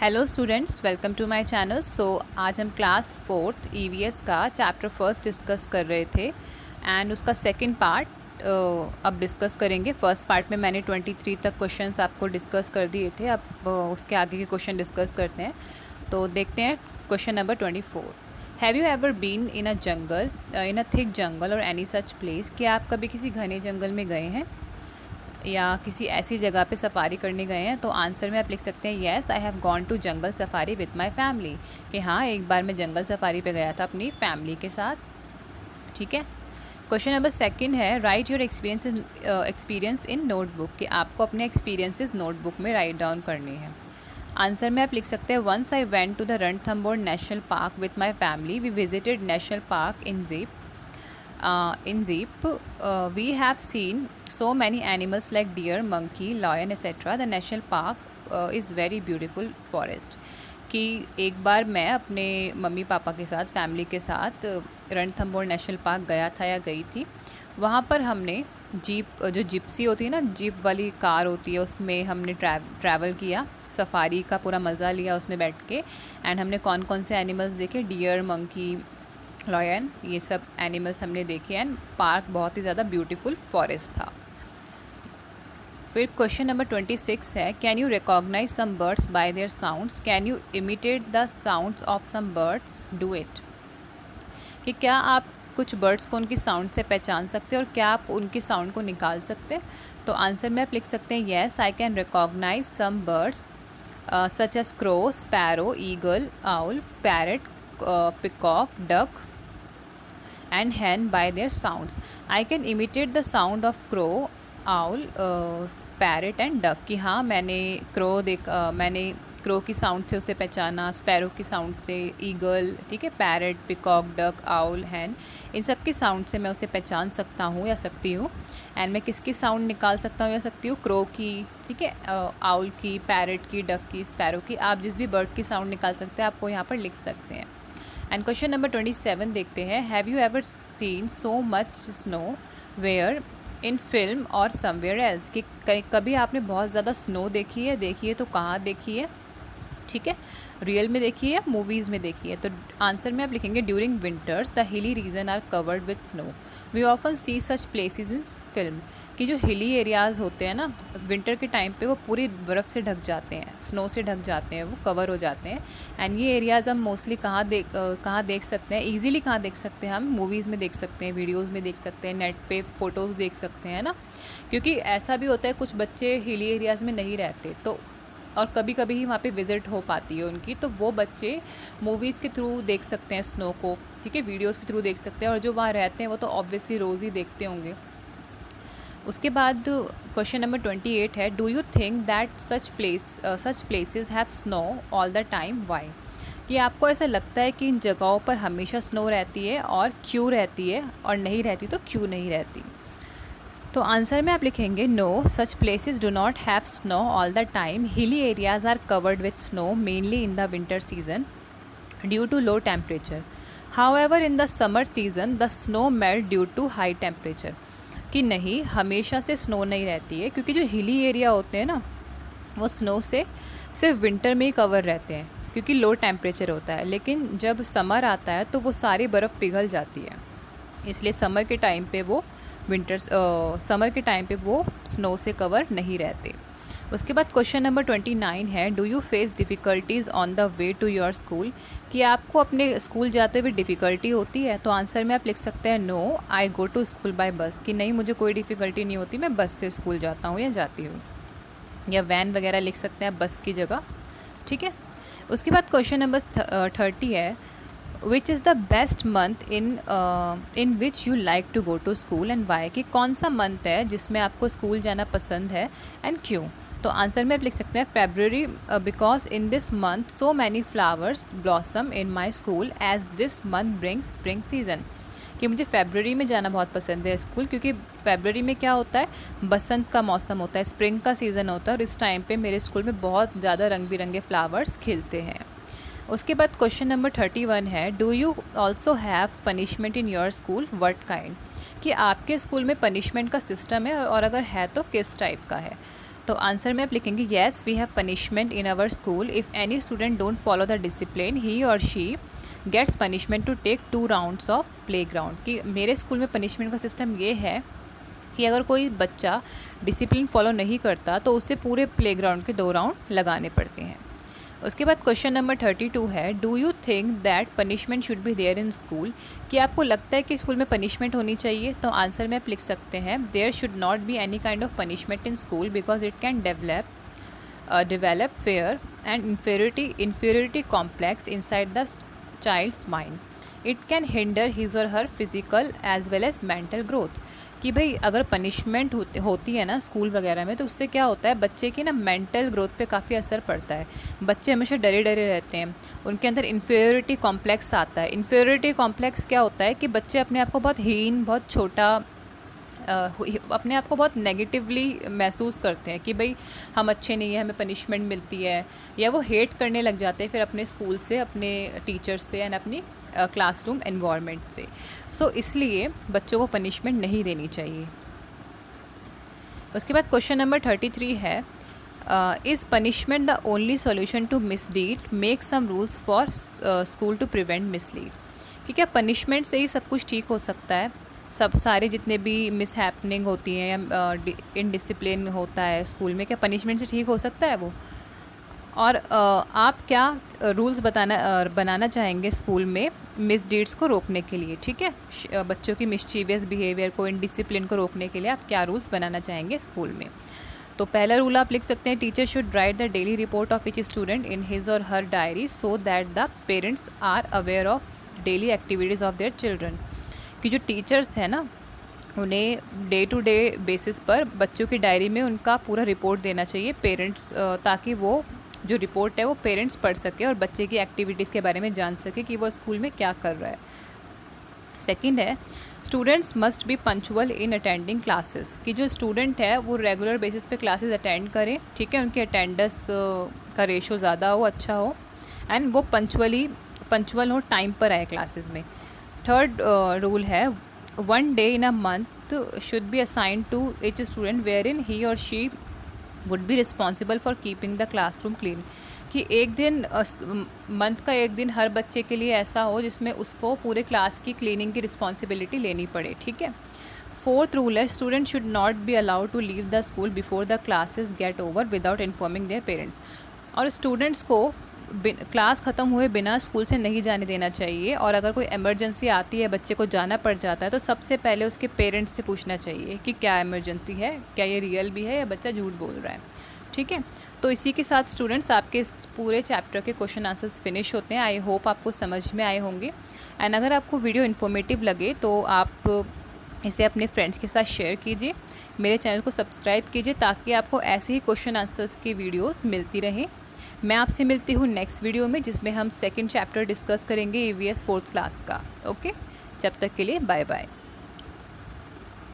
Hello students, welcome to my channel. So आज हम class fourth EVS का chapter first discuss कर रहे थे एंड उसका सेकंड पार्ट अब डिस्कस करेंगे। फर्स्ट पार्ट में मैंने 23 तक क्वेश्चंस आपको डिस्कस कर दिए थे। अब उसके आगे के क्वेश्चन डिस्कस करते हैं। तो देखते हैं question number 24। Have you ever been in a jungle, in a thick jungle or any such place? कि आप कभी किसी घने जंगल में गए हैं या किसी ऐसी जगह पे सफ़ारी करने गए हैं? तो आंसर में आप लिख सकते हैं yes I have gone to jungle safari with my family. कि हाँ, एक बार मैं जंगल सफ़ारी पे गया था अपनी फैमिली के साथ। ठीक है। क्वेश्चन नंबर सेकंड है write your experience in notebook. कि आपको अपने एक्सपीरियंसेस नोटबुक में राइट डाउन करने हैं। आंसर में आप लिख सकते हैं once I went to the Ranthambore national park with my family. We visited national park in jeep. In Jeep, we have seen so many animals like deer, monkey, lion, etc. The national park is very beautiful forest. कि एक बार मैं अपने mummy papa के साथ family के साथ Ranthambore national park गया था या गई थी। वहाँ पर हमने जीप, जो जिप्सी होती है ना, जीप वाली कार होती है, उसमें हमने ट्रैवल किया, सफारी का पूरा मज़ा लिया उसमें बैठ के। एंड हमने कौन कौन से एनिमल्स देखे? डियर, मंकी, लॉयन, ये सब एनिमल्स हमने देखे। एंड पार्क बहुत ही ज़्यादा ब्यूटीफुल फॉरेस्ट था। फिर क्वेश्चन नंबर 26 है can you recognise some birds by their sounds? Can you imitate the sounds of some birds? Do it. कि क्या आप कुछ बर्ड्स को उनकी साउंड से पहचान सकते हैं और क्या आप उनकी साउंड को निकाल सकते हैं? तो आंसर में आप लिख सकते हैं yes I can recognise some birds such as crow, sparrow, eagle, owl, parrot, peacock, duck and hen by their sounds. I can imitate the sound of crow, owl, parrot and duck. कि हाँ, मैंने crow की sound से उसे पहचाना, sparrow की sound से, eagle, ठीक है, पैरट, पिकॉक, डक, आउल, हैन, इन सब की साउंड से मैं उसे पहचान सकता हूँ या सकती हूँ। एंड मैं किसकी साउंड निकाल सकता हूँ या सकती हूँ? क्रो की, ठीक है, आउल की, पैरट की, डक की, स्पैरो की। आप जिस भी बर्ड की साउंड निकाल सकते हैं आप वो यहाँ पर लिख सकते हैं। एंड क्वेश्चन नंबर 27 देखते हैं have you ever seen so much snow where in film और समवेयर एल्स? कि कभी आपने बहुत ज़्यादा स्नो देखी है तो कहाँ देखी है? ठीक है, रियल में देखी है, मूवीज़ में देखी है? तो आंसर में आप लिखेंगे during winters the hilly region are covered with snow. We often see such places in film. कि जो हिली एरियाज़ होते हैं ना, विंटर के टाइम पे वो पूरी बर्फ़ से ढक जाते हैं, स्नो से ढक जाते हैं, वो कवर हो जाते हैं। एंड ये एरियाज़ हम मोस्टली कहाँ देख सकते हैं? ईज़िली कहाँ देख सकते हैं? हम मूवीज़ में देख सकते हैं, वीडियोज़ में देख सकते हैं, नेट पे फ़ोटोज़ देख सकते हैं ना। क्योंकि ऐसा भी होता है कुछ बच्चे हिली एरियाज़ में नहीं रहते, तो और कभी कभी ही वहाँ पे विज़िट हो पाती है उनकी, तो वो बच्चे मूवीज़ के थ्रू देख सकते हैं स्नो को, ठीक है, वीडियोज़ के थ्रू देख सकते हैं। और जो वहाँ रहते हैं वो तो ऑब्वियसली रोज़ ही देखते होंगे। उसके बाद क्वेश्चन नंबर 28 है do you think that such places have snow all the time? Why? कि आपको ऐसा लगता है कि इन जगहों पर हमेशा स्नो रहती है, और क्यों रहती है, और नहीं रहती तो क्यों नहीं रहती? तो आंसर में आप लिखेंगे no such places do not have snow all the time. Hilly areas are covered with snow mainly in the winter season due to low temperature. However in the summer season the snow melt due to high temperature. कि नहीं, हमेशा से snow नहीं रहती है, क्योंकि जो hilly area होते हैं ना वो स्नो से सिर्फ विंटर में ही कवर रहते हैं क्योंकि लो टेम्परेचर होता है। लेकिन जब समर आता है तो वो सारी बर्फ़ पिघल जाती है, इसलिए समर के टाइम पे वो स्नो से कवर नहीं रहते। उसके बाद क्वेश्चन नंबर 29 है do you face difficulties on the way to your school? कि आपको अपने स्कूल जाते हुए डिफ़िकल्टी होती है? तो आंसर में आप लिख सकते हैं no I go to school by bus. कि नहीं, मुझे कोई डिफ़िकल्टी नहीं होती, मैं बस से स्कूल जाता हूँ या जाती हूँ, या वैन वगैरह लिख सकते हैं बस की जगह, ठीक है। उसके बाद क्वेश्चन नंबर 30 है which is the best month in which you like to go to school and why? कि कौन सा मंथ है जिसमें आपको स्कूल जाना पसंद है एंड क्यों? तो आंसर में आप लिख सकते हैं February because in this month so many flowers blossom in my school as this month brings spring season. कि मुझे फेब्रुअरी में जाना बहुत पसंद है स्कूल, क्योंकि फेब्रुअरी में क्या होता है, बसंत का मौसम होता है, स्प्रिंग का सीज़न होता है, और इस टाइम पे मेरे स्कूल में बहुत ज़्यादा रंग बिरंगे फ्लावर्स खिलते हैं। उसके बाद क्वेश्चन नंबर 31 है do you also have punishment in your school? What kind? कि आपके स्कूल में पनिशमेंट का सिस्टम है, और अगर है तो किस टाइप का है? तो आंसर में आप लिखेंगे yes we have punishment in our school if any student don't follow the discipline he or she gets punishment to take 2 rounds of play ground. कि मेरे स्कूल में पनिशमेंट का सिस्टम ये है कि अगर कोई बच्चा डिसिप्लिन फॉलो नहीं करता तो उसे पूरे प्ले ग्राउंड के 2 राउंड लगाने पड़ते हैं। उसके बाद क्वेश्चन नंबर 32 है, do you think that punishment should be there in school? कि आपको लगता है कि स्कूल में पनिशमेंट होनी चाहिए? तो आंसर में आप लिख सकते हैं there should not be any kind of punishment in school because it can develop fear and inferiority complex inside the child's mind. It can hinder his or her physical as well as mental growth. कि भाई अगर punishment होती है ना school वगैरह में तो उससे क्या होता है, बच्चे की ना मेंटल ग्रोथ पे काफ़ी असर पड़ता है। बच्चे हमेशा डरे डरे रहते हैं, उनके अंदर इन्फीरियरिटी कॉम्प्लेक्स आता है। इन्फीरियरिटी कॉम्प्लेक्स क्या होता है कि बच्चे अपने आप को बहुत हीन, बहुत छोटा, अपने आप को बहुत नेगेटिवली महसूस करते हैं कि भाई हम अच्छे नहीं हैं, हमें पनिशमेंट मिलती है, या वो हेट करने लग जाते हैं फिर अपने स्कूल से, अपने टीचर्स से एंड अपनी क्लासरूम एनवायरनमेंट से। सो इसलिए बच्चों को पनिशमेंट नहीं देनी चाहिए। उसके बाद क्वेश्चन नंबर 33 है, is punishment the only solution to misdeed, make some rules for school to prevent misleads. कि क्या पनिशमेंट से ही सब कुछ ठीक हो सकता है? सब सारे जितने भी मिस हैपनिंग होती हैं या इनडिसिप्लिन होता है स्कूल में, क्या पनिशमेंट से ठीक हो सकता है वो? और आप क्या रूल्स बनाना चाहेंगे स्कूल में मिसडीड्स को रोकने के लिए? ठीक है, बच्चों की मिस्चीवियस बिहेवियर को, इनडिसिप्लिन को रोकने के लिए आप क्या रूल्स बनाना चाहेंगे स्कूल में? तो पहला रूल आप लिख सकते हैं, teacher should write the daily report of each student in his or her diary so that the parents are aware of daily activities of their children. कि जो टीचर्स हैं ना, उन्हें डे टू डे बेसिस पर बच्चों की diary में उनका पूरा रिपोर्ट देना चाहिए पेरेंट्स, ताकि वो जो रिपोर्ट है वो पेरेंट्स पढ़ सके और बच्चे की एक्टिविटीज़ के बारे में जान सके कि वो स्कूल में क्या कर रहा है। सेकंड है, students must be punctual in attending classes. कि जो स्टूडेंट है वो रेगुलर बेसिस पे क्लासेस अटेंड करें, ठीक है, उनके अटेंडेंस का रेशो ज़्यादा हो, अच्छा हो, एंड वो पंचुअल हो, टाइम पर आए क्लासेस में। थर्ड रूल है, 1 day in a month should be assigned to each student wherein he or she would be responsible for keeping the classroom clean। कि एक दिन मंथ का एक दिन हर बच्चे के लिए ऐसा हो जिसमें उसको पूरे क्लास की क्लीनिंग की रिस्पॉन्सिबिलिटी लेनी पड़े, ठीक है। फोर्थ रूल है, student should not be allowed to leave the school before the classes get over without informing their parents. और स्टूडेंट्स को क्लास ख़त्म हुए बिना स्कूल से नहीं जाने देना चाहिए, और अगर कोई इमरजेंसी आती है, बच्चे को जाना पड़ जाता है, तो सबसे पहले उसके पेरेंट्स से पूछना चाहिए कि क्या इमरजेंसी है, क्या ये रियल भी है या बच्चा झूठ बोल रहा है, ठीक है। तो इसी के साथ स्टूडेंट्स आपके इस पूरे चैप्टर के क्वेश्चन आंसर्स फिनिश होते हैं। आई होप आपको समझ में आए होंगे, एंड अगर आपको वीडियो इन्फॉर्मेटिव लगे तो आप इसे अपने फ्रेंड्स के साथ शेयर कीजिए, मेरे चैनल को सब्सक्राइब कीजिए ताकि आपको ऐसे ही क्वेश्चन आंसर्स की वीडियोज़ मिलती रहें। मैं आपसे मिलती हूँ नेक्स्ट वीडियो में, जिसमें हम सेकंड चैप्टर डिस्कस करेंगे EVS 4th क्लास का। ओके, जब तक के लिए बाय बाय।